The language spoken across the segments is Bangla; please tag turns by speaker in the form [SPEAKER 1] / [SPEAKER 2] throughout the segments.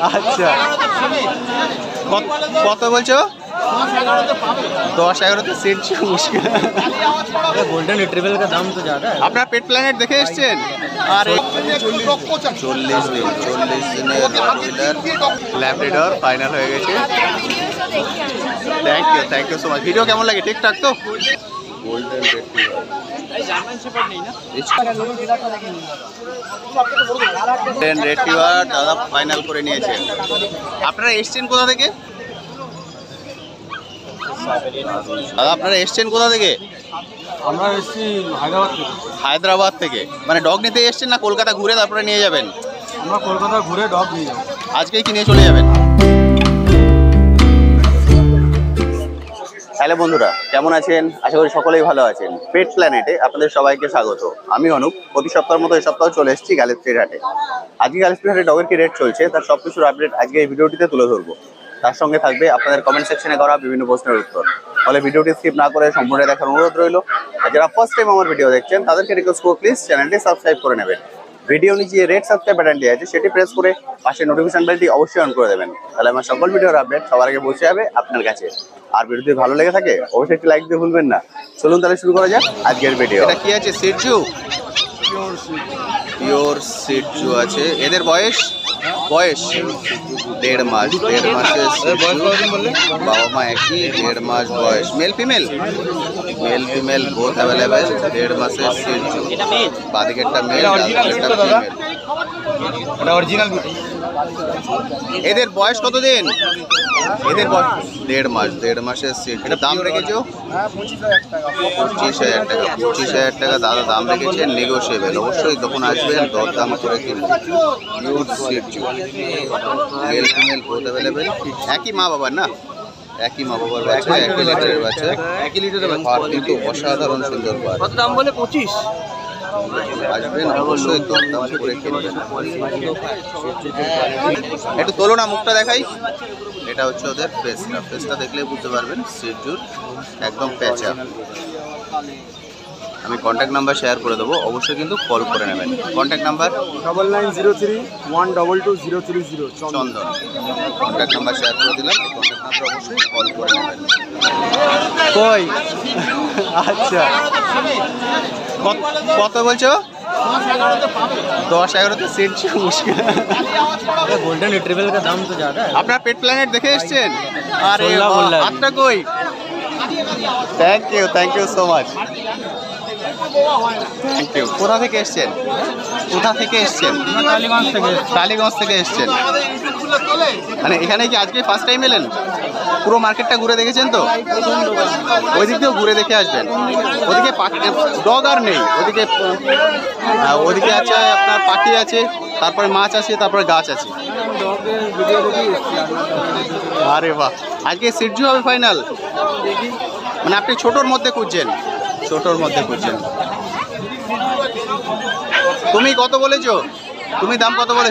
[SPEAKER 1] আচ্ছা, কত বলছো? 10-11 सीट मुश्किल।
[SPEAKER 2] गोल्डन रिट्रीवर का दाम तो ज़्यादा है।
[SPEAKER 1] আপনারা পেট প্ল্যানেট দেখে এসছেন? আর 40 দিনের ল্যাবরেটর ফাইনাল হয়ে গেছে। Thank you so much. Video কেমন লাগে? ঠিকঠাক তো? গোল্ডেন রেট্রিভার দাদা ফাইনাল করে নিয়েছে। আপনারা এসছেন কোথা থেকে? দাদা আপনারা এসছেন কোথা থেকে?
[SPEAKER 2] আমরা এসেছি
[SPEAKER 1] হায়দ্রাবাদ থেকে। মানে ডগ নিতে এসছেন না কলকাতা ঘুরে তারপরে নিয়ে যাবেন?
[SPEAKER 2] আমরা কলকাতা ঘুরে ডগ নিয়ে যাবো।
[SPEAKER 1] আজকেই কি নিয়ে চলে যাবেন? হ্যালো বন্ধুরা, কেমন আছেন? আশা করি সকলেই ভালো আছেন। পেট প্ল্যানেটে আপনাদের সবাইকে স্বাগত। আমি অনুপ। প্রতি সপ্তাহের মতো এই সপ্তাহ চলে এসেছি গ্যালেক্সির হাটে। আজকে গ্যালেক্সির হাটে ডগের কি রেট চলছে তার সব কিছুর আপডেট আজকে এই ভিডিওটিতে তুলে ধরবো। তার সঙ্গে থাকবে আপনাদের কমেন্ট সেকশনে করা বিভিন্ন প্রশ্নের উত্তর। ফলে ভিডিওটি স্কিপ না করে সম্পূর্ণ দেখার অনুরোধ রইল। আর যারা ফার্স্ট টাইম আমার ভিডিও দেখছেন তাদেরকে রিকোয়েস্ট করব প্লিজ চ্যানেলটি সাবস্ক্রাইব করে নেবেন। ভিডিও নিচে রেড সাবস্ক্রাইব বাটনটি আছে সেটি প্রেস করে পাশে নোটিফিকেশন বেলটি অবশ্যই অন করে দেবেন। তাহলে আমার সকল ভিডিওর আপডেট সবার আগে পৌঁছে যাবে আপনার কাছে। আর ভিডিওটি ভালো লেগে থাকে অবশ্যই একটি লাইক দিয়ে ভুলবেন না। চলুন তাহলে শুরু করা যাক আজকের ভিডিও। এটা কি আছে? সিটজু, পিওর সিটজু আছে। এদের বয়স 1.5 মাস। 1.5 মাসের বাবা মা একই, 1.5 মাস বয়স। Mail female both available. 1.5 মাসের সিটজু। বাদিকেরটা mail, ডানদিকেরটা female.
[SPEAKER 2] এটা অরিজিনাল।
[SPEAKER 1] এদের বয়স কত দিন? এদের বয়স 1.5 মাসের সিট। এটা দাম রেখেছো? 25,000 টাকা। 25,000 টাকা দাদা দাম রেখেছে। নেগোশিয়েবল। অবশ্যই যখন আসবেন দরদাম করে কিনবেন। Pure Shih Tzu, male female both available. একই মা বাবার না? একই মা বাবার বাচ্চা, 1 লিটারের বাচ্চা। 1 লিটারের বাচ্চা কিন্তু অসাধারণ সুন্দর পার।
[SPEAKER 2] কত দাম বলে? 25।
[SPEAKER 1] আসবেন অবশ্যই দরদাম করে কিনবেন। একটু তোলো না, মুখটা দেখাই। এটা হচ্ছে ওদের ফেসটা দেখলে বুঝতে পারবেন সিটজুর একদম প্যাচা। আমি কন্ট্যাক্ট নাম্বার শেয়ার করে দেবো, অবশ্যই কিন্তু কল করে নেবেন। কন্ট্যাক্ট নাম্বার
[SPEAKER 2] 9903122030
[SPEAKER 1] চন্দন। কন্ট্যাক্ট নাম্বার শেয়ার করে দিলাম, এই কন্ট্যাক্ট নাম্বার অবশ্যই কল করে নেবেন। কই? আচ্ছা, কত বলছো? 10-11 सीट मुश्किल।
[SPEAKER 2] गोल्डन रिट्रीवर का दाम तो ज़्यादा है।
[SPEAKER 1] আপনারা পেট প্ল্যানেট দেখে এসছেন? আরে
[SPEAKER 2] বললাম।
[SPEAKER 1] আপনারা কই? Thank you so much. Thank you. কোথা থেকে এসছেন? টালিগঞ্জ থেকে এসছেন। মানে এখানে কি আজকে ফার্স্ট টাইম এলেন? পুরো মার্কেটটা ঘুরে দেখেছেন তো? ওই দিক দিয়েও ঘুরে দেখে আসবেন। ওদিকে ডগ আর নেই, ওদিকে আছে আপনার পাখি আছে, তারপরে মাছ আছে, তারপরে গাছ আছে। আরে বাহ, আজকে সিটজু হবে ফাইনাল। মানে আপনি ছোটোর মধ্যে খুঁজছেন? তুমি কত বলেছো? তুমি দাম কত বলে?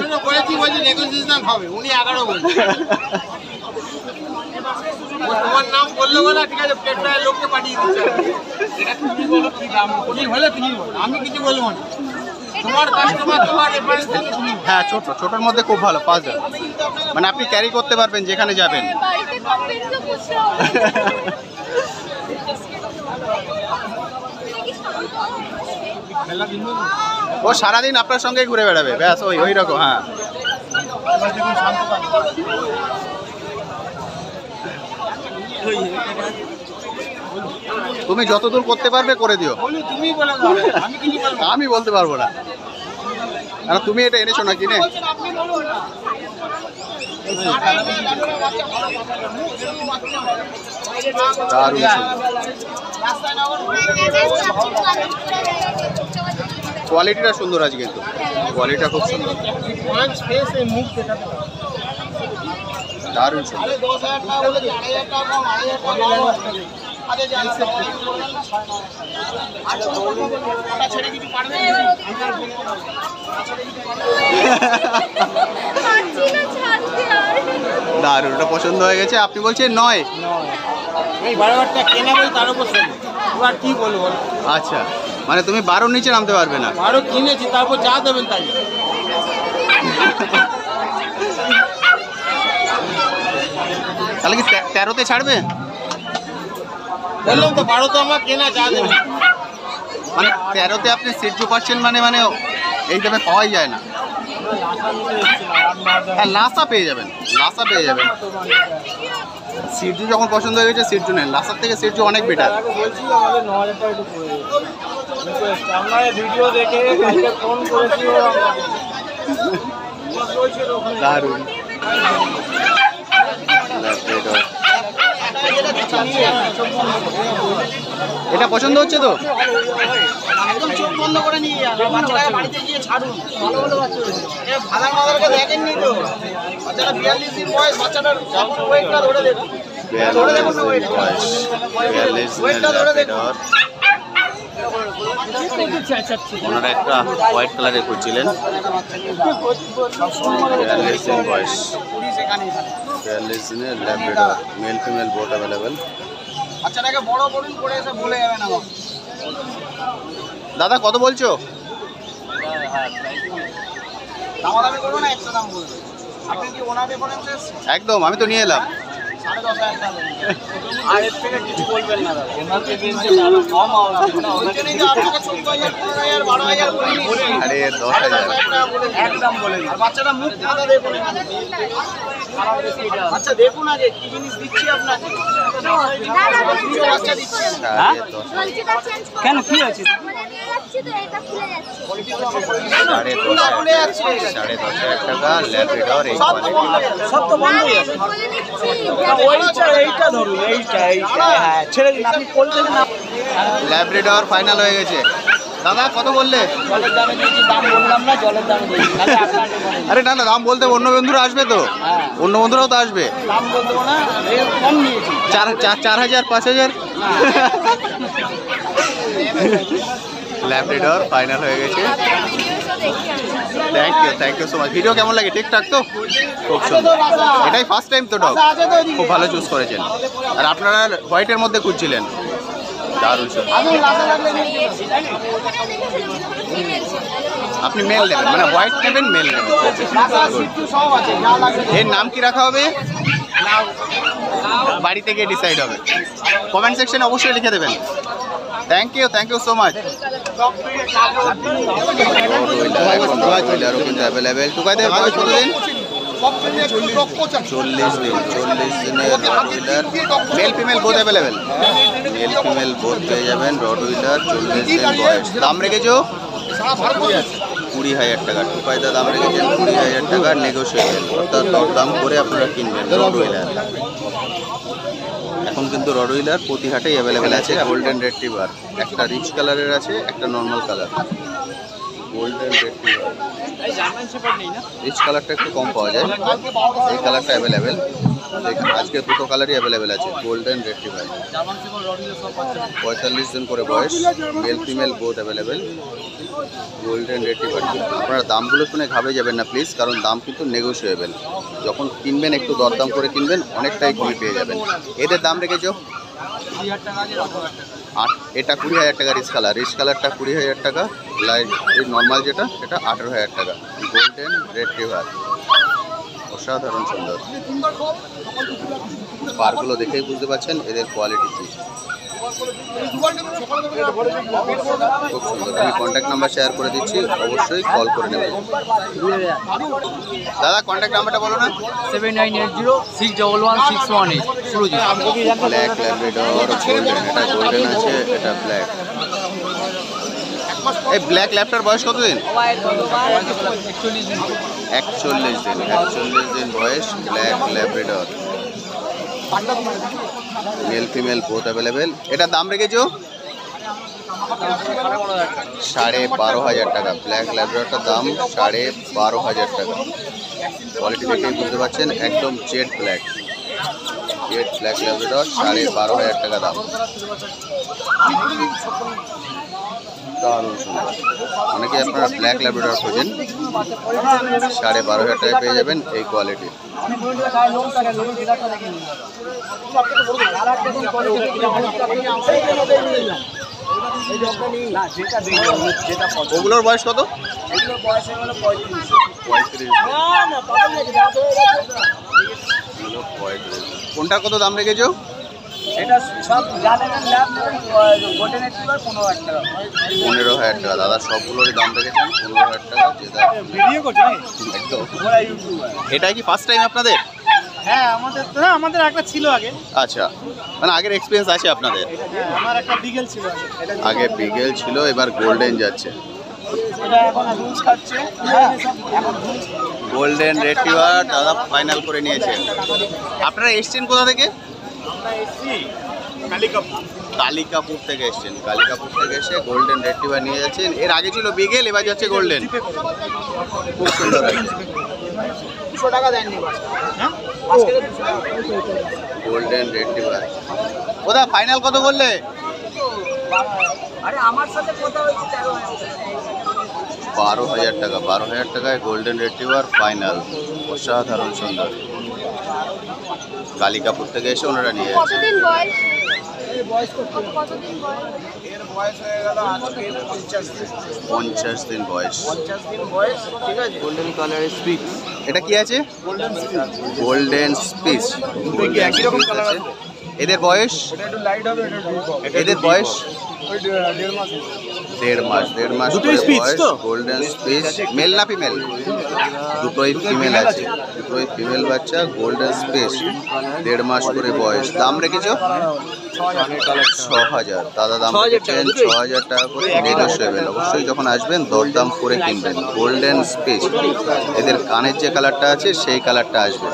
[SPEAKER 3] তোমার নাম বললে বলে ঠিক আছে, পেট প্রায় লোককে পাঠিয়ে দিচ্ছে। এটা তুমি বলো কি দাম, কি হলে তুমি বলো, আমি কিছু বলবো না। তোমার কাস্টমার তোমার রেফারেন্স থেকে তুমি।
[SPEAKER 1] হ্যাঁ, ছোটোর মধ্যে খুব ভালো। 5,000 মানে আপনি ক্যারি করতে পারবেন যেখানে যাবেন। ও সারাদিন আপনার সঙ্গেই ঘুরে বেড়াবে, ব্যাস ওই রকম। হ্যাঁ, তুমি যতদূর করতে পারবে করে দিও। আমি বলতে পারবো না, কারণ তুমি এটা এনেছো না কিনে। কোয়ালিটিটা সুন্দর আছে, কিন্তু কোয়ালিটিটা খুব সুন্দর, দারুণ সুন্দর। দারুণ, ওটা পছন্দ হয়ে গেছে। আপনি বলছেন 9?
[SPEAKER 3] এই 12টা কেনা বই তার উপর এবার কি বলবো?
[SPEAKER 1] আচ্ছা, মানে তুমি 12 নিচে নামতে পারবে না?
[SPEAKER 3] 12 কিনেছি, তারপর যা দেবেন তাই।
[SPEAKER 1] তাহলে কি 13তে ছাড়বে?
[SPEAKER 3] বললাম তো 12 তো আমার কেনা চা দেবে।
[SPEAKER 1] মানে 13তে আপনি সিটজু পাচ্ছেন, মানে এই দামে পাওয়াই যায় না। হ্যাঁ, লাসা পেয়ে যাবেন, লাসা পেয়ে যাবেন। সিটজু যখন পছন্দ হয়ে গেছে সিটজু নেন, লাসার থেকে সিটজু অনেক বেটার।
[SPEAKER 2] বলছি আমাদের 9000 টাকা একটু পড়ে যাবে। আমরা ভিডিও দেখে কালকে ফোন করেছি,
[SPEAKER 1] দারুণ। এটা পছন্দ হচ্ছে তো?
[SPEAKER 3] একদম চোখ বন্ধ করে নিয়ে যান, বাচ্চাটাকে বাড়িতে গিয়ে ছাড়ুন। ভালো ভালো বাচ্চা রয়েছে। ফাদার মাদারকে দেখেননি তো? বাচ্চাটা 42 দিন বয়স, বাচ্চাটার ওয়েটটা ধরে দেখুন। ধরে দেখুন না ওয়েট।
[SPEAKER 1] 42
[SPEAKER 3] ওয়েটটা ধরে দেখুন।
[SPEAKER 1] ওনারা একটা হোয়াইট কালারের করছিলেন, 42 দিন বয়স, 42 দিনের Labrador, mail female both available.
[SPEAKER 3] বাচ্চাটাকে বড় করুন, করে এসে বলে যাবেন আমাকে।
[SPEAKER 1] দাদা কত বলছো?
[SPEAKER 3] দামাদামি করবো না, একটা দাম বলবে। আপনি কি ওনার রেফারেন্সেস?
[SPEAKER 1] একদম, আমি তো নিয়ে এলাম।
[SPEAKER 3] 10,500 টাকা দেবেন।
[SPEAKER 2] আর এর থেকে কিছু বলবেন না দাদা, ওনার থেকে আরো কম হবে।
[SPEAKER 3] ওই জন্যই তো আপনাকে 14,000, 15,000, 12,000 বলে নিয়েছি।
[SPEAKER 1] আরে 10,000।
[SPEAKER 3] 10,000 টাকা বলে দিন।
[SPEAKER 2] একদম বলে দিন।
[SPEAKER 3] আর বাচ্চাটা মুখ মাথা দেখুন। আচ্ছা দেখুন আগে কি জিনিস দিচ্ছি আপনাকে। বাচ্চা দিচ্ছি।
[SPEAKER 2] কেন কি আছে?
[SPEAKER 3] কোনটা খুলে যাচ্ছে?
[SPEAKER 1] 10,500 টাকা ল্যাব্রাডর, এই কোয়ালিটি।
[SPEAKER 2] সব তো বন্ধই আছে। এইটা ধরুন, এইটা হ্যাঁ ছেড়ে দিন, আপনি বলছেন না।
[SPEAKER 1] ল্যাব্রাডর ফাইনাল হয়ে গেছে। দাদা কত বললে?
[SPEAKER 2] জলের দামে দিয়েছি, দাম বললাম না, জলের দামে দিয়েছি। তাহলে আপনাকে বলেন।
[SPEAKER 1] আরে না না, দাম বলতে অন্য বন্ধুরা আসবে তো, অন্য বন্ধুরাও তো আসবে।
[SPEAKER 2] দাম বলতে না, রেট কম নিয়েছি।
[SPEAKER 1] 4,000 5,000 ল্যাব্রাডর ফাইনাল হয়ে গেছে। Thank you so much. Video কেমন লাগে? ঠিকঠাক তো? খুব সুন্দর। এটাই ফার্স্ট টাইম তো ডগ? খুব ভালো চুজ করেছেন। আর আপনারা হোয়াইটের মধ্যে খুঁজছিলেন, দারুণ সুন্দর। আপনি মেল নেবেন, মানে হোয়াইট নেবেন, মেল নেবেন।
[SPEAKER 3] সব আছে যা লাগবে।
[SPEAKER 1] এর নাম কি রাখা হবে? বাড়িতে গিয়ে ডিসাইড হবে। কমেন্ট সেকশনে অবশ্যই লিখে দেবেন। Thank you so much. কিন্তু অ্যাভেলেবেল। টুকাইদের বয়স কতদিন? 40 দিন। 40 দিনের Rottweiler, male female both available. Male female both পেয়ে যাবেন। রডউইলার 40 দিন বয়স। দাম রেখেছো 20,000 টাকা। টুকাইদা দাম রেখেছেন 20,000 টাকা, নেগোশিয়েবল, অর্থাৎ দরদাম করে আপনারা কিনবেন রডউইলার। এখন কিন্তু রডউইলার প্রতি হাটেই অ্যাভেলেবেল আছে। গোল্ডেন রেট্রিভার, একটা রিচ কালারের আছে, একটা normal colour. Golden retriever, rich কালারটা একটু কম পাওয়া যায়, এই কালারটা অ্যাভেলেবেল। আজকে দুটো কালারই অ্যাভেলেবেল আছে। গোল্ডেন রেট্রিভার, 45 দিন করে বয়স, mail female both available. Golden retriever. আপনারা দামগুলো শুনে ঘাবড়ে যাবেন না প্লিজ, কারণ দাম কিন্তু নেগোশিয়েবল। যখন কিনবেন একটু দরদাম করে কিনবেন, অনেকটাই কমে পেয়ে যাবেন। এদের দাম রেখেছো? এটা 20,000 টাকা রিচ কালার, রিচ কালারটা 20,000 টাকা, লাইট এই নর্মাল যেটা সেটা 18,000 টাকা। গোল্ডেন রেট্রিভার, অসাধারণ সুন্দর। পারগুলো দেখেই বুঝতে পারছেন এদের কোয়ালিটি কী। খুব সুন্দর। আমি কন্ট্যাক্ট নাম্বার শেয়ার করে দিচ্ছি, অবশ্যই কল করে নেবেন। দাদা কন্ট্যাক্ট নাম্বারটা বলো না।
[SPEAKER 2] 7980611618 সুরজিৎ।
[SPEAKER 1] ব্ল্যাক ল্যাব্রাডর গোল্ডেন, এটা গোল্ডেন আছে, এটা ব্ল্যাক। এই ব্ল্যাক ল্যাবটার বয়স কতদিন? 41 দিন বয়স। Black Labrador, mail female both available. এটার দাম রেখেছো 12,500 টাকা। ব্ল্যাক ল্যাব্রাডরটার দাম 12,500 টাকা। কোয়ালিটি দেখেই বুঝতে পারছেন, একদম জেড ব্ল্যাক ল্যাব্রাডর, 12,500 টাকা দাম। দারুণ সুন্দর। অনেকে আপনারা ব্ল্যাক ল্যাব্রাডর খোঁজেন, 12,500 টাকায় পেয়ে যাবেন এই কোয়ালিটি। ওগুলোর বয়স কত? 35। কোনটা কোনটার কত দাম রেখেছো?
[SPEAKER 3] এটা সব যা নেবেন ল্যাব নেবেন গোল্ডেন রিট্রিভার 15,000 টাকা।
[SPEAKER 1] 15,000 টাকা। দাদা সবগুলোরই দাম রেখেছেন 15,000 টাকা। যেটা
[SPEAKER 2] ভিডিও করছো নাকি?
[SPEAKER 1] একদম।
[SPEAKER 2] ওরা ইউটিউবার।
[SPEAKER 1] এটা কি ফার্স্ট টাইম আপনাদের?
[SPEAKER 2] হ্যাঁ আমাদের তো না, আমাদের একটা ছিল আগে।
[SPEAKER 1] আচ্ছা, মানে আগের এক্সপিরিয়েন্স আছে আপনাদের?
[SPEAKER 2] হ্যাঁ, আমার একটা বিগেল ছিল আগে। এটা
[SPEAKER 1] আগে বিগেল ছিল, এবার গোল্ডেন যাচ্ছে।
[SPEAKER 3] এটা এখন রুলস খাচ্ছে। হ্যাঁ এখন রুলস
[SPEAKER 1] গোল্ডেন রিট্রিভার দাদা ফাইনাল করে নিয়েছেন। আপনারা এসছেন কোথা থেকে?
[SPEAKER 2] আমরা এসছি কালিকাপুর।
[SPEAKER 1] কালিকাপুর থেকে এসছেন। কালিকাপুর থেকে এসে গোল্ডেন রিট্রিভার নিয়ে যাচ্ছেন। এর আগে ছিল বিগেল, এবার যাচ্ছে গোল্ডেন। খুব সুন্দর আছে।
[SPEAKER 3] 200 টাকা দেননি বাস।
[SPEAKER 2] হ্যাঁ
[SPEAKER 3] আজকে 200 টাকা।
[SPEAKER 1] গোল্ডেন রিট্রিভার ওদা ফাইনাল কত করলে?
[SPEAKER 3] আরে আমার সাথে কথা হয়েছে 13,000
[SPEAKER 1] 12,000 টাকা। 12,000 টাকায় গোল্ডেন রিট্রিভার ফাইনাল। অসাধারণ সুন্দর। কালিকাপুর থেকে এসে ওনারা নিয়ে যাচ্ছে।
[SPEAKER 4] কতদিন বয়স?
[SPEAKER 3] বয়স
[SPEAKER 4] কতদিন বয়স?
[SPEAKER 3] এর বয়স হয়ে গেল আজকে 50 দিন।
[SPEAKER 1] 50 দিন বয়স।
[SPEAKER 3] 50 দিন বয়স, ঠিক আছে। গোল্ডেন কালারের স্পিচ।
[SPEAKER 1] এটা কি আছে?
[SPEAKER 3] Golden speech.
[SPEAKER 1] Golden speech.
[SPEAKER 3] কি একই রকম কালার আছে?
[SPEAKER 1] এদের বয়স?
[SPEAKER 3] এটা একটু লাইট হবে, এটা একটু ডিপ হবে।
[SPEAKER 1] এদের বয়স?
[SPEAKER 3] ওই 1.5 মাস।
[SPEAKER 1] 1.5 মাস
[SPEAKER 2] দুটোই
[SPEAKER 1] করে
[SPEAKER 2] speech
[SPEAKER 1] বয়স।
[SPEAKER 2] তো?
[SPEAKER 1] Golden speech. মেল না ফিমেল? দুটোই ফিমেল আছে। দুটোই ফিমেল বাচ্চা। Golden speech. 1.5 মাস করে বয়স। দাম রেখেছো? 6,000। দাদা দাম রেখেছেন 6,000 টাকা করে। নেগোশিয়েবল। অবশ্যই যখন আসবেন দরদাম করে কিনবেন। Golden speech. এদের কানের যে কালারটা আছে সেই কালারটা আসবে।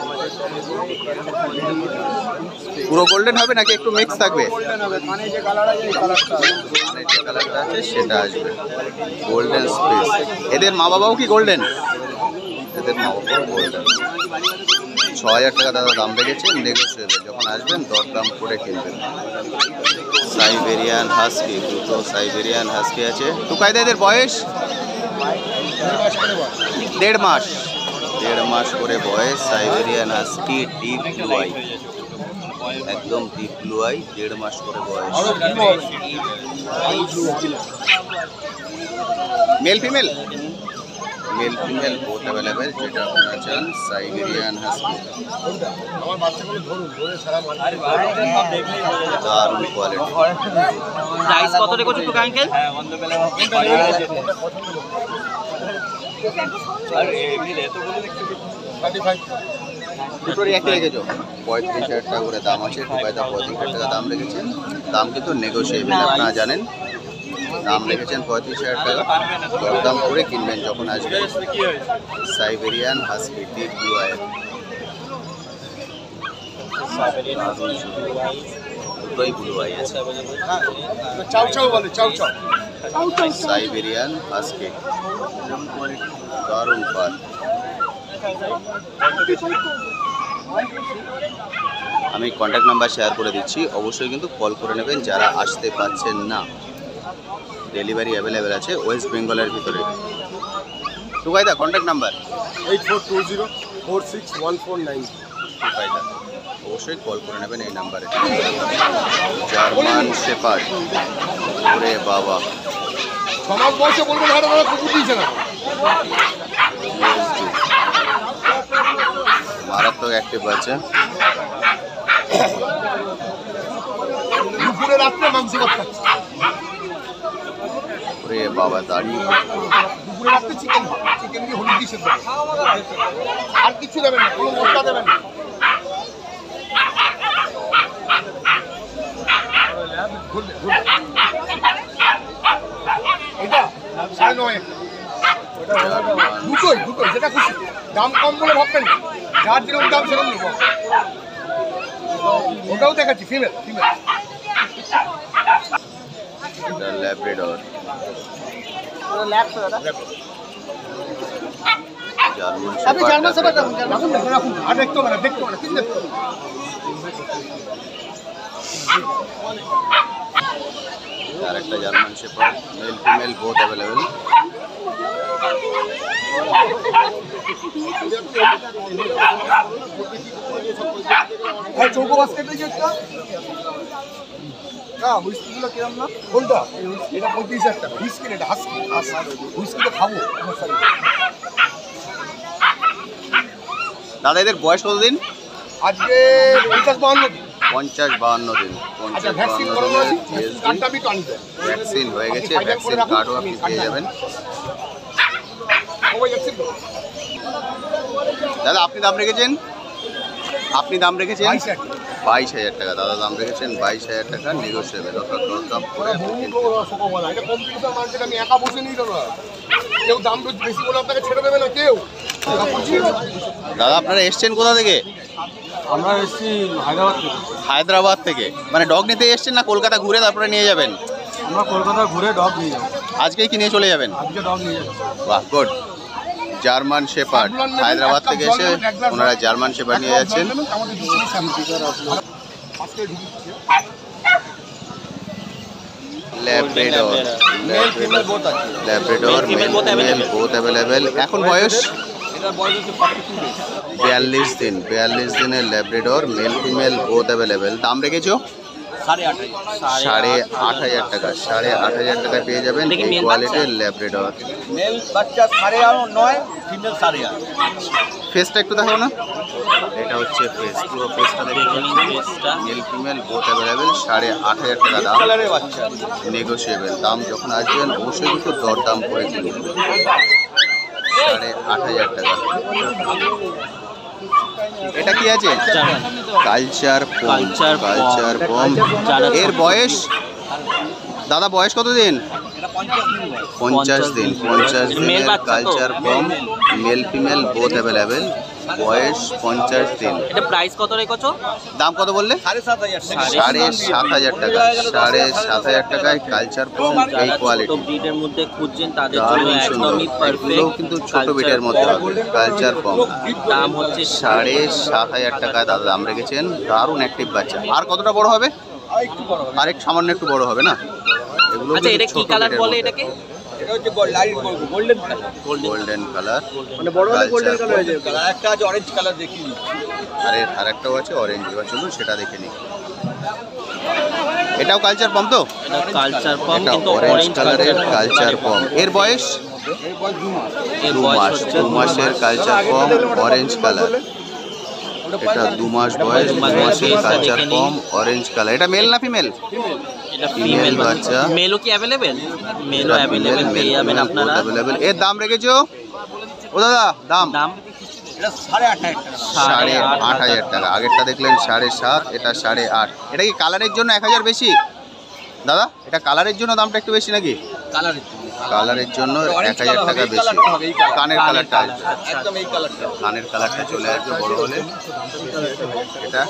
[SPEAKER 1] পুরো গোল্ডেন হবে নাকি একটু মিক্স থাকবে?
[SPEAKER 3] গোল্ডেন হবে, কানে যে কালার আছে এই কালারটা।
[SPEAKER 1] কানের যে কালারটা আছে সেটা আসবে। Golden space. এদের মা বাবাও কি গোল্ডেন? এদের মা বাবাও গোল্ডেন। 6,000 টাকা দাদা দাম রেখেছে। নেগোশিয়েবল। যখন আসবেন দরদাম করে কিনবেন। Siberian husky. দুটো সাইবেরিয়ান হাস্কি আছে। টুকাইদা এদের বয়স? 1.5 মাস। 1.5 মাস করে বয়স। Siberian husky. Deep blue eye. একদম ডিপ ব্লু আই। 1.5 মাস করে বয়স। Male female? Mail female both available. যেটা আপনারা চান। Siberian husky. দারুণ কোয়ালিটি।
[SPEAKER 3] প্রাইস কত রেখেছো তো আঙ্কেল?
[SPEAKER 2] হ্যাঁ বন্ধবেলা আর এমনি এত বলে দেখতে 35।
[SPEAKER 1] দুটোরই একই রেখেছো? 35,000 টাকা করে দাম আছে। টুকাইদা 35,000 টাকা দাম রেখেছেন। দাম কিন্তু নেগোশিয়েবল, আপনারা জানেন। দাম রেখেছেন 35,000 টাকা। দরদাম করে কিনবেন যখন আসবেন।
[SPEAKER 2] কি হয়েছে?
[SPEAKER 1] Siberian husky. Deep blue eye. দুটোই ব্লু আই আছে।
[SPEAKER 3] চাও চাও বলে, চাও চাও।
[SPEAKER 1] Siberian husky. দারুণ পাল। আমি কন্ট্যাক্ট নাম্বার শেয়ার করে দিচ্ছি। অবশ্যই কিন্তু কল করে নেবেন যারা আসতে পারছেন না। ডেলিভারি অ্যাভেলেবেল আছে ওয়েস্ট বেঙ্গলের ভিতরে। টুকাইদা কন্ট্যাক্ট নাম্বার?
[SPEAKER 3] 8420461490।
[SPEAKER 1] টুকাইদা অবশ্যই কল করে নেবেন এই নাম্বারে। German shepherd. ওরে বাবা,
[SPEAKER 3] 6 মাস বয়সে বলবো ভাড়া ভাড়া কুকুর দিয়েছে না।
[SPEAKER 1] মারাত্মক অ্যাক্টিভ আছে।
[SPEAKER 3] দুপুরে রাত্রে মাংস খাচ্ছে।
[SPEAKER 1] ওরে বাবা দাঁড়িয়ে।
[SPEAKER 3] দুপুরে রাত্রে চিকেন দিয়ে হলুদ দিয়ে সেদ্ধ। আর কিছু দেবেন না, কোনো মশলা দেবেন না। এটা 9.5। দুটোই যেটা খুশি। দাম কম বলে ভাববেন না, যার যেরকম দাম সেরকম নেব। ওটাও দেখাচ্ছি ফিমেল।
[SPEAKER 1] এটা ল্যাব্রাডর। German shepherd.
[SPEAKER 3] আর দেখতে হবে না, কিছু দেখতে হবে।
[SPEAKER 1] আর একটা German shepherd. Mail female both available.
[SPEAKER 3] হ্যাঁ, চৌকো বাস্কেট দেখি একটা। হ্যাঁ, হুইস্কিগুলো কিরম না? কোনটা? এটা 35,000 টাকা। হুইস্কি এটা হাস্কি। হুইস্কি তো খাবো।
[SPEAKER 1] দাদা এদের বয়স কতদিন?
[SPEAKER 4] আজকে 50-52 দিন।
[SPEAKER 1] 50-52 দিন।
[SPEAKER 4] আচ্ছা, ভ্যাকসিন করানো আছে, কার্ডটা আমি টানতে।
[SPEAKER 1] ভ্যাকসিন হয়ে গেছে, ভ্যাকসিন কার্ডও আপনি পেয়ে যাবেন।
[SPEAKER 4] সবাই ভ্যাকসিন করো।
[SPEAKER 1] দাদা আপনি দাম রেখেছেন?
[SPEAKER 4] 22,000
[SPEAKER 1] 22,000 টাকা। দাদা দাম রেখেছেন 22,000 টাকা, নেগোসিয়েবল অর্থাৎ দরদাম করে আপনি কিনতে পারবেন।
[SPEAKER 4] এটা কম্পিটিশন মার্কেট, আমি একা বসে নিই না। কেউ দাম বেশি বলে আপনাকে ছেড়ে দেবে না কেউ।
[SPEAKER 1] দাদা আপনারা এসছেন কোথা থেকে?
[SPEAKER 2] আমরা এসেছি হায়দ্রাবাদ থেকে।
[SPEAKER 1] হায়দ্রাবাদ থেকে। মানে ডগ নিতে এসছেন না কলকাতা ঘুরে তারপরে নিয়ে যাবেন?
[SPEAKER 2] আমরা কলকাতা ঘুরে ডগ নিয়ে যাবো।
[SPEAKER 1] আজকেই কি নিয়ে চলে যাবেন?
[SPEAKER 2] আজকে ডগ নিয়ে যাবো।
[SPEAKER 1] বাহ, গুড। জার্মান শেপার্ড হায়দ্রাবাদ থেকে এসে ওনারা জার্মান শেপার্ড নিয়ে যাচ্ছেন।
[SPEAKER 4] আমাদের দুটোই শান্তি করে আসলো। আজকে ঢুকছে।
[SPEAKER 1] ল্যাব্রাডর,
[SPEAKER 2] মেল ফিমেল বোথ আছে।
[SPEAKER 1] Labrador mail female both available. এখন বয়স
[SPEAKER 2] এটার বয়স হচ্ছে 42 ডেজ।
[SPEAKER 1] 42 দিন। 42 দিনের Labrador mail female both available. দাম রেখেছো 8,500 টাকা। 8,500 টাকায় পেয়ে যাবেন এই কোয়ালিটির ল্যাব্রাডর।
[SPEAKER 2] মেল বাচ্চা 9.5, ফিমেল 8.5।
[SPEAKER 1] ফেসটা একটু দেখাও না। এটা হচ্ছে ফেস, পুরো ফেসটা দেখুন। Mail female both available. 8,500 টাকা দাম,
[SPEAKER 2] কালারের বাচ্চা।
[SPEAKER 1] নেগোসিয়েবল। দাম যখন আসবেন অবশ্যই কিন্তু দরদাম করে কিনবেন। 8,500 টাকা। এটা কি আছে? কালচার পম। কালচার পম। এর বয়স দাদা বয়স কত দিন? 50 দিন। 50 দিনের কালচার পম, মেল ফিমেল বোথ অ্যাভেলেবেল। বয়স 50 দিন।
[SPEAKER 5] এটা প্রাইস কত রেখেছো?
[SPEAKER 1] দাম কত বললে? 7,500 টাকা। 7,500 টাকায় কালচার পম এই
[SPEAKER 5] ছোট
[SPEAKER 1] কোয়ালিটি।
[SPEAKER 5] ব্রিডের মধ্যে খুঁজছেন তাদের জন্য
[SPEAKER 1] দারুণ সুন্দর।
[SPEAKER 5] একদমই
[SPEAKER 1] এগুলোও
[SPEAKER 5] পারফেক্ট।
[SPEAKER 1] কিন্তু ছোট বিটের মধ্যে হবে। কালচার পম
[SPEAKER 5] দাম হচ্ছে
[SPEAKER 1] 7,500 টাকায় দাদা দাম রেখেছেন। দারুণ অ্যাক্টিভ বাচ্চা। আর কতটা বড় হবে? আর একটু সামান্য একটু বড় হবে না? এগুলো
[SPEAKER 5] আচ্ছা, এটা কি
[SPEAKER 1] ছোট
[SPEAKER 5] কালার
[SPEAKER 1] বিটের
[SPEAKER 5] বলে
[SPEAKER 1] মধ্যে।
[SPEAKER 5] এটাকে?
[SPEAKER 2] এটা হচ্ছে light golden colour.
[SPEAKER 1] Golden colour.
[SPEAKER 2] মানে বড় হলে গোল্ডেন কালার হয়ে
[SPEAKER 1] কালচার
[SPEAKER 2] যাবে। আর একটা আছে অরেঞ্জ কালার দেখি।
[SPEAKER 1] আর একটাও আছে অরেঞ্জ। এবার চলুন সেটা দেখে নিই। এটাও কালচার পম তো?
[SPEAKER 5] এটা কালচার পম
[SPEAKER 1] এটা
[SPEAKER 5] কিন্তু
[SPEAKER 1] অরেঞ্জ
[SPEAKER 5] অরেঞ্জ
[SPEAKER 1] কালারের কালচার পম। এর বয়স
[SPEAKER 5] এর
[SPEAKER 1] 2
[SPEAKER 5] বয়স
[SPEAKER 1] মাস।
[SPEAKER 5] হচ্ছে
[SPEAKER 1] 2 মাসের কালচার পম, অরেঞ্জ কালার। এটা 2 মাস বয়স। 2 মাসের কালচার পম, অরেঞ্জ কালার। এটা মেল না ফিমেল?
[SPEAKER 5] এটা
[SPEAKER 1] ফিমেল
[SPEAKER 5] ফিমেল
[SPEAKER 1] বাচ্চা।
[SPEAKER 5] বাচ্চা। মেলও কি অ্যাভেলেবেল? মেলও অ্যাভেলেবেল পেয়ে যাবেন আপনারা।
[SPEAKER 1] অ্যাভেলেবেল। এর দাম রেখেছো ও দাদা? দাম
[SPEAKER 5] দাম
[SPEAKER 2] এটা 8,500 টাকা।
[SPEAKER 1] 8,500 টাকা। আগেরটা দেখলেন 7.5, এটা 8.5। এটা কি কালারের জন্য 1,000 বেশি দাদা? এটা কালারের জন্য দামটা একটু বেশি নাকি?
[SPEAKER 2] কালারের
[SPEAKER 1] কালারের জন্য 1,000 টাকা বেশি। কানের কালারটা আসবে।
[SPEAKER 2] একদম এই কালারটা।
[SPEAKER 1] কানের কালারটা চলে আসবে বড় হলে। এটা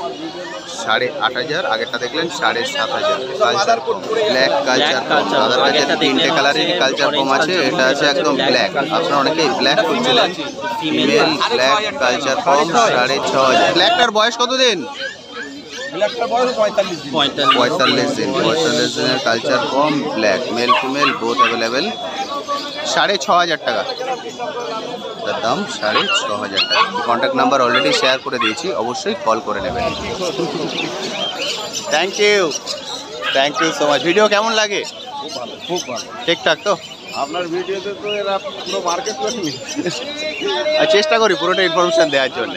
[SPEAKER 1] 8,500। আগেরটা দেখলেন 7,500। কালচার পম, ব্ল্যাক কালচার পম। দাদার কাছে 3টে কালারেরই কালচার পম আছে। এটা আছে একদম ব্ল্যাক। আপনারা অনেকেই ব্ল্যাক খুঁজছিলেন। ফিমেল ব্ল্যাক কালচার পম 6,500। ব্ল্যাকটার বয়স কত দিন?
[SPEAKER 2] ব্ল্যাকটার বয়স 45 দিন।
[SPEAKER 1] 45 দিন। 45 দিনের culture pom, black. Male female both available. 6,500 টাকা। তার দাম 6,500 টাকা। কন্ট্যাক্ট নাম্বার অলরেডি শেয়ার করে দিয়েছি, অবশ্যই কল করে নেবেন। Thank you so much. Video কেমন লাগে?
[SPEAKER 2] খুব ভালো।
[SPEAKER 1] ঠিকঠাক তো?
[SPEAKER 2] আপনার ভিডিওতে তো এরা পুরো মার্কেট করে নিচ্ছে।
[SPEAKER 1] আর চেষ্টা করি পুরোটা ইনফরমেশন দেওয়ার জন্য।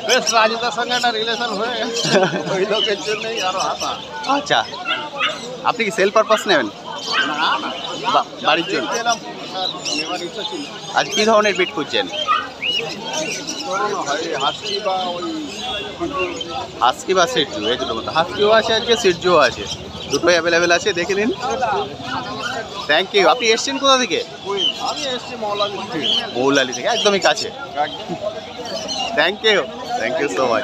[SPEAKER 2] বেশ রাজুদার সঙ্গে একটা রিলেশন হয়ে গেছে, ওই লোকের জন্যই আরো হাতা।
[SPEAKER 1] আচ্ছা, আপনি কি সেল পারপাস নেবেন? বাড়ির জন্য?
[SPEAKER 2] এলাম নেওয়ার ইচ্ছা ছিল।
[SPEAKER 1] আজ কি ধরনের বিট খুঁজছেন?
[SPEAKER 2] ধরুন হয় হাসি বা ওই
[SPEAKER 1] হাস্কি বা সিটজু, এই দুটোর মধ্যে। হাস্কিও আছে আজকে, সিটজুও আছে। দুটোই অ্যাভেলেবেল আছে, দেখে নিন। Thank you. আপনি এসছেন কোথা থেকে?
[SPEAKER 2] আমি এসছি মৌলালি।
[SPEAKER 1] মৌলালি থেকে, একদমই কাছে। Thank you so much.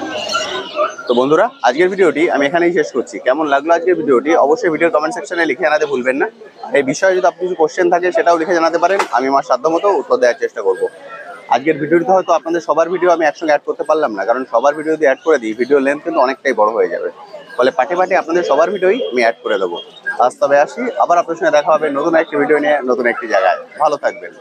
[SPEAKER 1] তো বন্ধুরা, আজকের ভিডিওটি আমি এখানেই শেষ করছি। কেমন লাগলো আজকের ভিডিওটি অবশ্যই ভিডিওর কমেন্ট সেকশনে লিখে জানাতে ভুলবেন না। এই বিষয়ে যদি আপনি কিছু কোশ্চেন থাকে সেটাও লিখে জানাতে পারেন, আমি আমার সাধ্যমতো উত্তর দেওয়ার চেষ্টা করব। আজকের ভিডিওটিতে হয়তো আপনাদের সবার ভিডিও আমি একসঙ্গে অ্যাড করতে পারলাম না, কারণ সবার ভিডিও যদি অ্যাড করে দিই ভিডিও লেন্থ কিন্তু অনেকটাই বড় হয়ে যাবে। ফলে পাটে পাটে আপনাদের সবার ভিডিওই আমি অ্যাড করে দেবো। আজ তবে আসি, আবার আপনার সঙ্গে দেখা হবে নতুন একটি ভিডিও নিয়ে, নতুন একটি জায়গায়। ভালো থাকবেন।